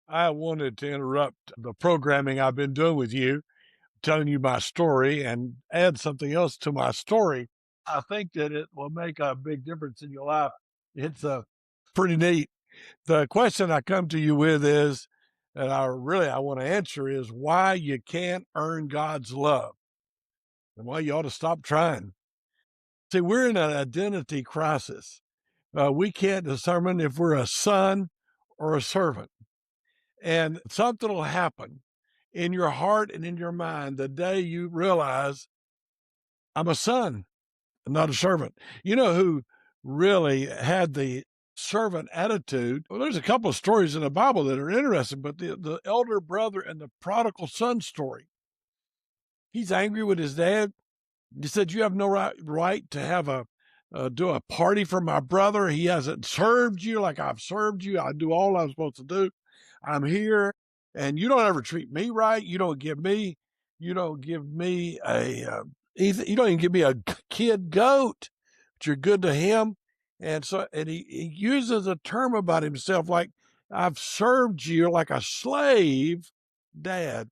I wanted to interrupt the programming I've been doing with you, telling you my story and add something else to my story. I think that it will make a big difference in your life. It's pretty neat. The question I come to you with is, and I want to answer is why you can't earn God's love and why you ought to stop trying. See, we're in an identity crisis. We can't determine if we're a son or a servant. And something will happen in your heart and in your mind the day you realize I'm a son, not a servant. You know who really had the servant attitude? Well, there's a couple of stories in the Bible that are interesting, but the elder brother and the prodigal son story. He's angry with his dad. He said, "You have no right to have a do a party for my brother. He hasn't served you like I've served you. I do all I'm supposed to do. I'm here, and you don't ever treat me right. You don't give me you don't even give me a kid goat, but you're good to him." And so, and he uses a term about himself like, "I've served you like a slave, Dad."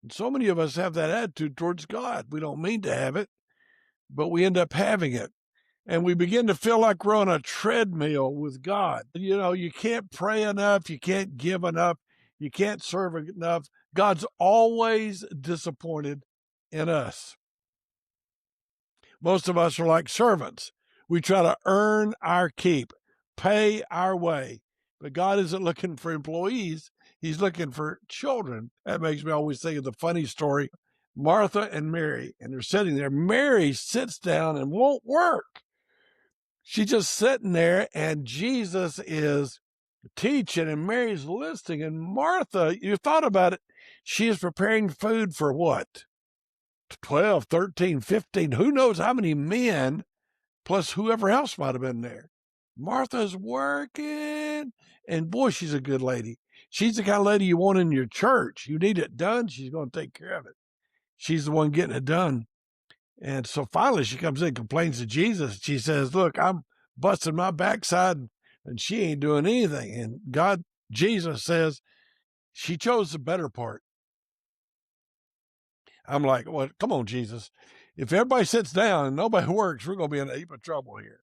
And so many of us have that attitude towards God. We don't mean to have it, but we end up having it. And we begin to feel like we're on a treadmill with God. You know, you can't pray enough. You can't give enough. You can't serve enough. God's always disappointed in us. Most of us are like servants. We try to earn our keep, pay our way. But God isn't looking for employees. He's looking for children. That makes me always think of the funny story, Martha and Mary, and they're sitting there. Mary sits down and won't work. She's just sitting there, and Jesus is teaching, and Mary's listening. And Martha, you thought about it, she is preparing food for what? 12, 13, 15, who knows how many men, plus whoever else might have been there. Martha's working, and boy, she's a good lady. She's the kind of lady you want in your church. You need it done, she's going to take care of it. She's the one getting it done. And so finally she comes in, complains to Jesus. She says, "Look, I'm busting my backside and she ain't doing anything." And Jesus says, "She chose the better part." I'm like, "Well, come on, Jesus. If everybody sits down and nobody works, we're going to be in a heap of trouble here."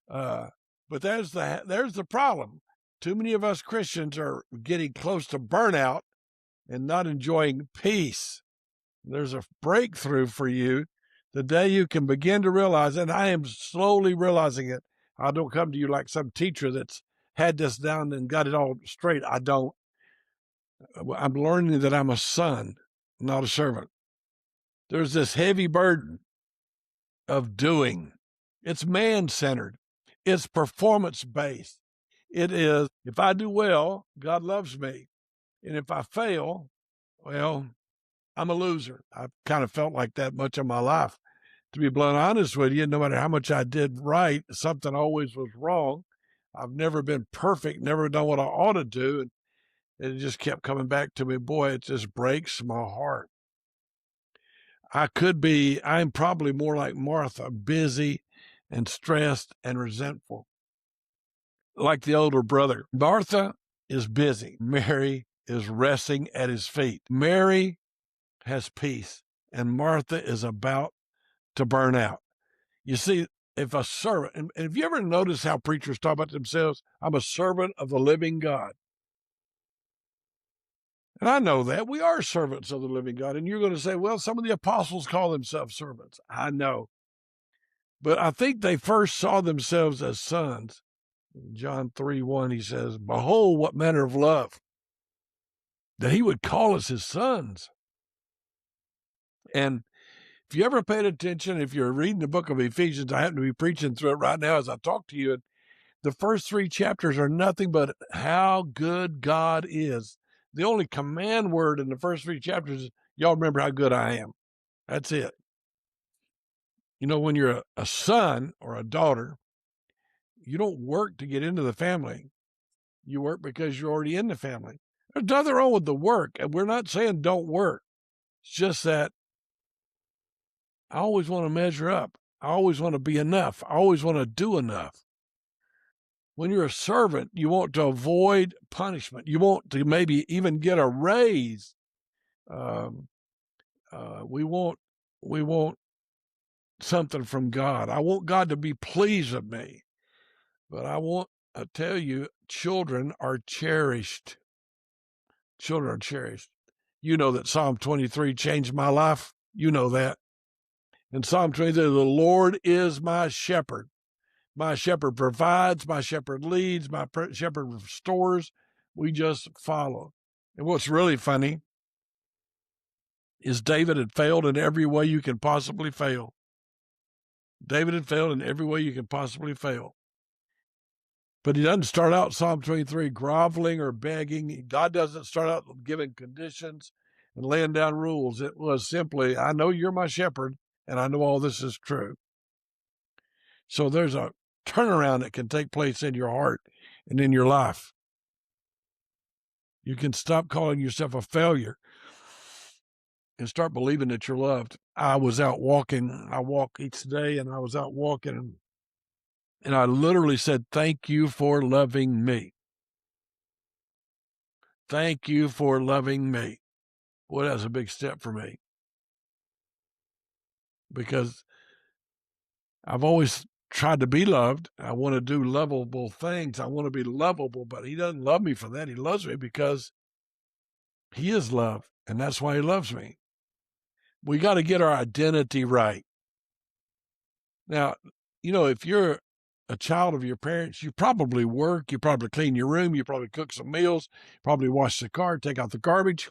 Uh, but there's the problem. Too many of us Christians are getting close to burnout and not enjoying peace. There's a breakthrough for you the day you can begin to realize, and I am slowly realizing it. I don't come to you like some teacher that's had this down and got it all straight. I don't. I'm learning that I'm a son, not a servant. There's this heavy burden of doing. It's man-centered. It's performance-based. It is, if I do well, God loves me. And if I fail, well, I'm a loser. I've kind of felt like that much of my life. To be blunt honest with you, no matter how much I did right, something always was wrong. I've never been perfect, never done what I ought to do. And it just kept coming back to me. Boy, it just breaks my heart. I'm probably more like Martha, busy and stressed and resentful, like the older brother. Martha is busy. Mary is resting at his feet. Mary has peace, and Martha is about to burn out. You see, if a servant, and have you ever noticed how preachers talk about themselves? I'm a servant of the living God. And I know that we are servants of the living God. And you're going to say, well, some of the apostles call themselves servants. I know. But I think they first saw themselves as sons. In John 3:1, he says, "Behold, what manner of love that he would call us his sons." And if you ever paid attention, if you're reading the book of Ephesians, I happen to be preaching through it right now as I talk to you. And the first 3 chapters are nothing but how good God is. The only command word in the first 3 chapters is, y'all remember how good I am. That's it. You know, when you're a son or a daughter, you don't work to get into the family. You work because you're already in the family. There's nothing wrong with the work. And we're not saying don't work. It's just that I always want to measure up. I always want to be enough. I always want to do enough. When you're a servant, you want to avoid punishment. You want to maybe even get a raise. Um, we want something from God. I want God to be pleased with me. But I tell you, children are cherished. Children are cherished. You know that Psalm 23 changed my life. You know that. In Psalm 23, the Lord is my shepherd. My shepherd provides, my shepherd leads, my shepherd restores. We just follow. And what's really funny is David had failed in every way you can possibly fail. David had failed in every way you can possibly fail. But he doesn't start out Psalm 23 groveling or begging. God doesn't start out giving conditions and laying down rules. It was simply, I know you're my shepherd, and I know all this is true. So there's a turnaround that can take place in your heart and in your life. You can stop calling yourself a failure and start believing that you're loved. I was out walking. I walk each day, and I was out walking, and I literally said, thank you for loving me. Thank you for loving me. Well, that's a big step for me, because I've always tried to be loved. I want to do lovable things. I want to be lovable, but he doesn't love me for that. He loves me because he is love, and that's why he loves me. We got to get our identity right. Now, if you're a child of your parents, you probably work, you probably clean your room, you probably cook some meals, probably wash the car, take out the garbage.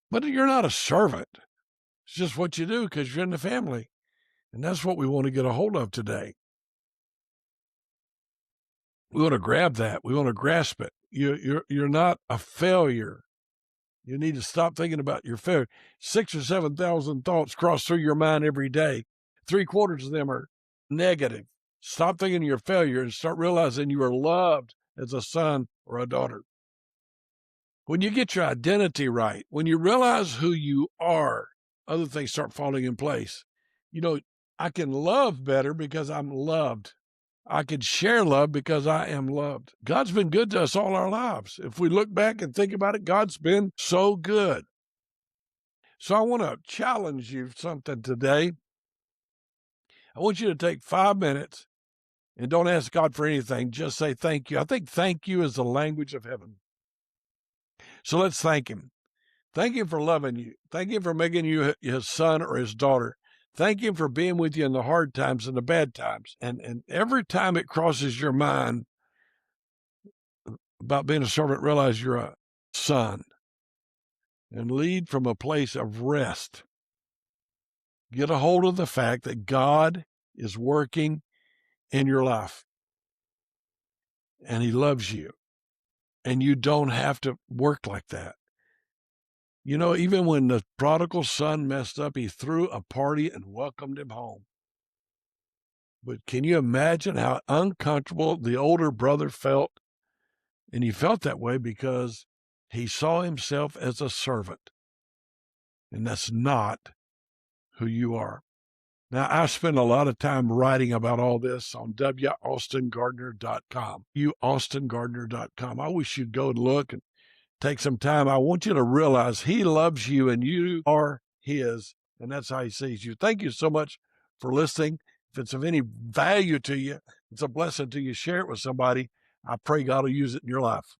But you're not a servant. It's just what you do because you're in the family. And that's what we want to get a hold of today. We want to grab that. We want to grasp it. You're not a failure. You need to stop thinking about your failure. 6,000 or 7,000 thoughts cross through your mind every day. 3/4 of them are negative. Stop thinking you're a failure and start realizing you are loved as a son or a daughter. When you get your identity right, when you realize who you are, other things start falling in place. I can love better because I'm loved. I can share love because I am loved. God's been good to us all our lives. If we look back and think about it, God's been so good. So I want to challenge you something today. I want you to take 5 minutes and don't ask God for anything. Just say thank you. I think thank you is the language of heaven. So let's thank him. Thank him for loving you. Thank him for making you his son or his daughter. Thank him for being with you in the hard times and the bad times. And every time it crosses your mind about being a servant, realize you're a son and lead from a place of rest. Get a hold of the fact that God is working in your life and he loves you, and you don't have to work like that. Even when the prodigal son messed up, he threw a party and welcomed him home. But can you imagine how uncomfortable the older brother felt? And he felt that way because he saw himself as a servant. And that's not who you are. Now, I spend a lot of time writing about all this on waustongardner.com. Austongardner.com. I wish you'd go and look and take some time. I want you to realize he loves you and you are his, and that's how he sees you. Thank you so much for listening. If it's of any value to you, it's a blessing to you, share it with somebody. I pray God will use it in your life.